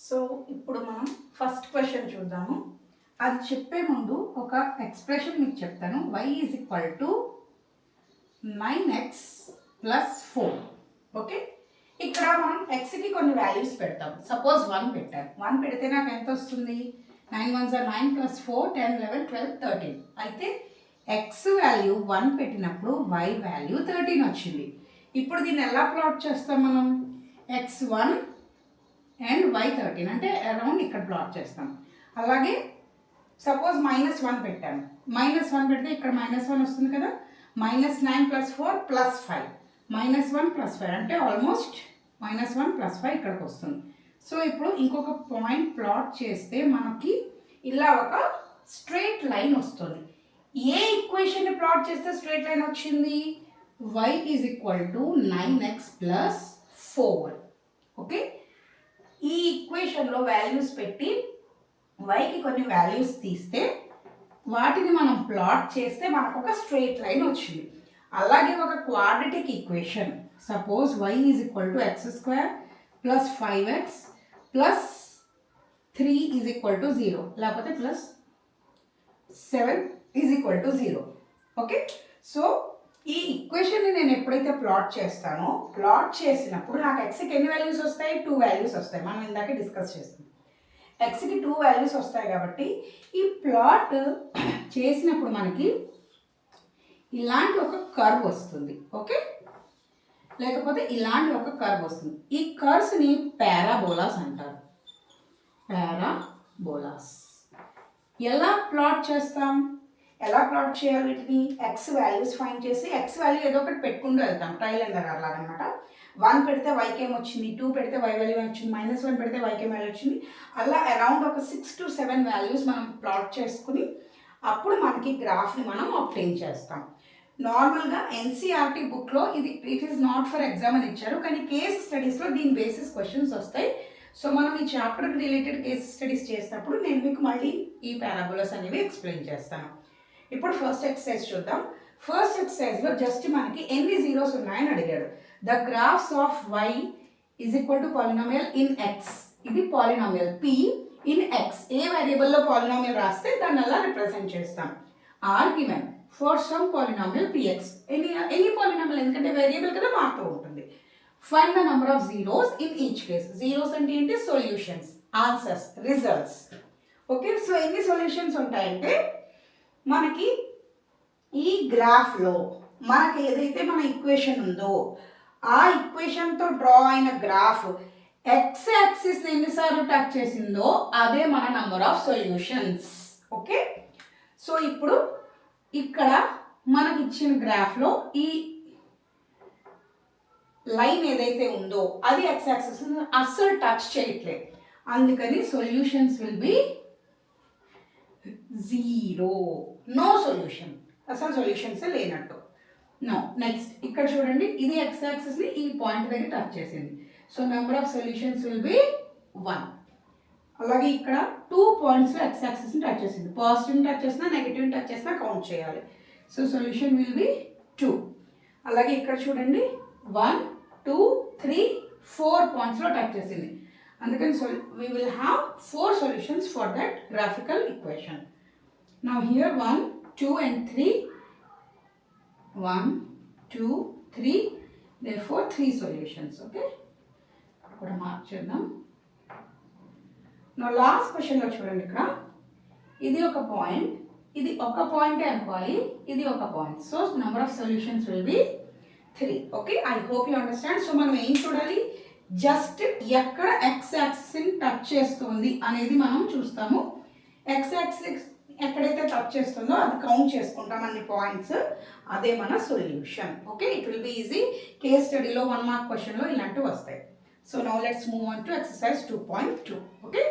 So ఇప్పుడు మనం first question చూద్దాము. అది చెప్పే ముందు ఒక ఎక్స్ప్రెషన్ మీకు చెప్తాను. y is equal to 9x plus 4. Okay, ఇక్కడ మనం xకి కొన్ని వాల్యూస్ పెడతాం. సపోజ్ 1 పెట్టాను. 1 పెడితే నాకు ఎంత వస్తుంది? 9 1s are 9 plus 4 10 11 12 13. అయితే x వాల్యూ 1 పెట్టినప్పుడు y వాల్యూ 13 వచ్చింది. ఇప్పుడు దీన్ని ఎలా ప్లాట్ చేస్తాం మనం? x1 అండ్ y13 అంటే అరౌండ్ ఇక్కడ ప్లాట్ చేస్తాం. అలాగే సపోజ్ -1 పెట్టాను. -1 పెడితే ఇక్కడ -1 వస్తుంది కదా. -9 + 4 + 5. -1 + 5 అంటే ఆల్మోస్ట్ -1 + 5 ఇక్కడికి వస్తుంది. సో ఇప్పుడు ఇంకొక పాయింట్ ప్లాట్ చేస్తే మనకి ఇలా ఒక స్ట్రైట్ లైన్ వస్తుంది. ఏ ఈక్వేషన్ని ప్లాట్ చేస్తే స్ట్రైట్ లైన్ వచ్చింది? y is equal to 9x + 4. Okay, ఈ ఈక్వేషన్లో వాల్యూస్ పెట్టి వైకి కొన్ని వాల్యూస్ తీస్తే వాటిని మనం ప్లాట్ చేస్తే మనకు ఒక స్ట్రైట్ లైన్ వచ్చింది. అలాగే ఒక quadratic equation, suppose y is equal to x² + 5x + 3 is equal to 0, లేకపోతే +7 is equal to 0. Okay, so ఈ ఈక్వేషన్ని నేను ఎప్పుడైతే ప్లాట్ చేస్తానో, ప్లాట్ చేసినప్పుడు నాకు xకి ఎన్ని వాల్యూస్ వస్తాయి? 2 వాల్యూస్ వస్తాయి. మనం ఇందాక డిస్కస్ చేస్తాం. xకి 2 వాల్యూస్ వస్తాయి కాబట్టి ఈ ప్లాట్ చేసినప్పుడు మనకి ఇలాంటి ఒక కర్వ్ వస్తుంది. ఓకే, లేకపోతే ఇలాంటి ఒక కర్వ్ వస్తుంది. ఈ కర్వ్స్ని పారాబోలాస్ అంటారు. పారాబోలాస్ ఎలా ప్లాట్ చేస్తాం? ఎలా ప్లాట్ చేయాలి వీటిని? x వాల్యూస్ ఫైండ్ చేసి x వాల్యూ ఏదో ఒకటి పెట్టుకుంటూ వెళ్తాం. ట్రైల్ అండ్ ఎర్రర్ లాగా అనమాట. 1 పెడితే y ఏం వచ్చింది, 2 పెడితే y వాల్యూ వచ్చింది, -1 పెడితే y ఏం వాల్యూ వచ్చింది. అలా అరౌండ్ ఒక 6 to 7 వాల్యూస్ మనం ప్లాట్ చేసుకుని అప్పుడు మనకి గ్రాఫ్ని మనం ఆబ్టైన్ చేస్తాం. నార్మల్గా ఎన్సీఆర్టీ బుక్లో it is not for exam అని ఇచ్చారు, కానీ కేస్ స్టడీస్లో దీని బేసిస్ క్వశ్చన్స్ వస్తాయి. సో మనం ఈ చాప్టర్కి రిలేటెడ్ కేస్ స్టడీస్ చేసినప్పుడు నేను మీకు మళ్ళీ ఈ పారాబోలాస్ అనేవి ఎక్స్ప్లెయిన్ చేస్తాను. ఇప్పుడు ఫస్ట్ ఎక్సర్సైజ్ చూద్దాం. ఫస్ట్ ఎక్సర్సైజ్లో జస్ట్ మనకి ఎన్ని జీరోస్ ఉన్నాయని అడిగాడు. The graphs of y is equal to polynomial in x. ఇది పాలినామియల్ p ఇన్ x. ఏ వేరియబుల్లో పాలినామియల్ రాస్తే దాన్ని అలా రిప్రజెంట్ చేస్తాం. Are given for some polynomial px. Any polynomial, ఎందుకంటే వేరియబుల్ కదా, మారుతూ ఉంటుంది. Find the number of zeros in each case. Zeros అంటే ఏంటి? Solutions, answers, results. Okay, so ఎన్ని సొల్యూషన్స్ ఉంటాయంటే మనకి ఈ గ్రాఫ్లో మనకి ఏదైతే మన ఈక్వేషన్ ఉందో ఆ ఈక్వేషన్తో డ్రా అయిన గ్రాఫ్ x యాక్సిస్ ఎన్నిసార్లు టచ్ చేసిందో అదే మన number of solutions. Okay, so ఇప్పుడు ఇక్కడ మనకి ఇచ్చిన గ్రాఫ్లో ఈ లైన్ ఏదైతే ఉందో అది x యాక్సిస్ అస్సలు టచ్ చేయట్లేదు. అందుకని solutions will be 0. No solution, అసలు సొల్యూషన్స్ లేనట్టు. నో నెక్స్ట్ ఇక్కడ చూడండి, ఇది x యాక్సిస్ని ఈ పాయింట్ దగ్గర టచ్ చేసింది. So number of solutions will B 1. అలాగే ఇక్కడ 2 పాయింట్స్లో x యాక్సిస్ని టచ్ చేసింది. పాజిటివ్ని టచ్ చేసినా నెగిటివ్ని టచ్ చేసినా కౌంట్ చేయాలి. So solution will be 2. అలాగే ఇక్కడ చూడండి 1 2 3 4 పాయింట్స్లో టచ్ చేసింది. అందుకని we will have 4 solutions for that graphical equation. Now here 1 2 and 3, 1 2 3, therefore 3 solutions. Okay, కూడా మార్క్ చేద్దాం. నా లాస్ట్ క్వశ్చన్లో చూడండి, ఇక్కడ ఇది ఒక పాయింట్, ఇది ఒక పాయింటే అనుకోవాలి, ఇది ఒక point. So number of solutions will B 3. Okay, I hope you understand. So మనం ఏం చూడాలి? జస్ట్ ఎక్కడ x యాక్సిస్ని టచ్ చేస్తుంది అనేది మనం చూస్తాము. x యాక్సిస్ ఎక్కడైతే టచ్ చేస్తుందో అది కౌంట్ చేసుకుంటాం అన్ని పాయింట్స్, అదే మన solution. Okay, it will be easy. Case స్టడీలో 1 మార్క్ క్వశ్చన్లో ఇలాంటివి వస్తాయి. So now let's move on to exercise 2.2. Okay.